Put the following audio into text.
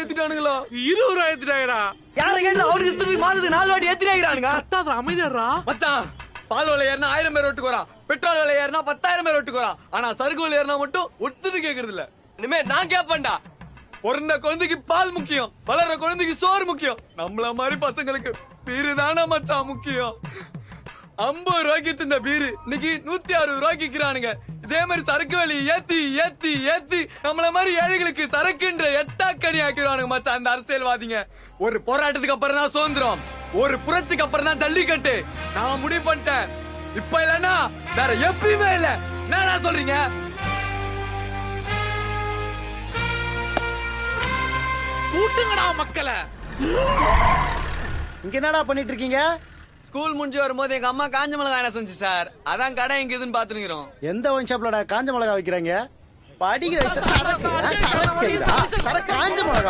ஏத்திட்டானுங்களா? 20 ரூபாய் ஏத்திட்டாங்கடா. யார கேட்டா அவருக்கு இஷ்டத்துக்கு மாதத்துக்கு 4 வாட்டி ஏத்திட்டானுங்க. அத்தாத அமைதியாடா மச்சான், பால் விலை ஏறினா 1000 பேர் ஓட்டுக்கு வரான், பெட்ரோல் விலை ஏறினா 10,000 பேர் ஓட்டுக்கு வரான். ஆனா சரக்கு விலை ஏறினா மட்டும் ஒத்துட்டு கேக்குறது இல்ல. இனிமே நான் கேப்பேன்டா. பிறந்த குழந்தைக்கு பால் முக்கியம், வளர்ற குழந்தைக்கு சோறு முக்கியம். நம்மள மாதிரி பசங்களுக்கு பீரு தானே மச்சான் முக்கியம். 50 ரூபாய்க்கு இந்த பீரு இன்னைக்கு 160 ரூபாய்க்கு விக்கிறானுங்க. இதே மாதிரி சரக்கு விலை ஏத்தி ஏத்தி ஏத்தி நம்மள மாதிரி ஏழைகளுக்கு சரக்குன்ற எட்டாக்கணி ஆக்கிடுவானுங்க மச்சான் அந்த அரசியல்வாதிங்க. ஒரு போராட்டத்துக்கு அப்புறம் தான் சுதந்திரம், ஒரு புரட்சிக்கு அப்புறம் தான் ஜல்லிக்கட்டு. நான் முடிவு பண்ணிட்டேன், இப்ப இல்லன்னா வேற எப்பயுமே இல்ல. என்ன சொல்றீங்க? கூட்டுங்கடா மக்களை. இங்க என்னடா பண்ணிட்டு இருக்கீங்க? ஸ்கூல் முடிஞ்சு வரும்போது எங்க அம்மா காஞ்ச மிளகாய் என்ன செஞ்சு சார், அதான் கடை எங்க இதுன்னு பாத்துக்கிறோம். எந்த ஒயின் ஷாப்லடா காஞ்ச மிளகா வைக்கிறாங்க? படிக்கிற காஞ்ச மிளகா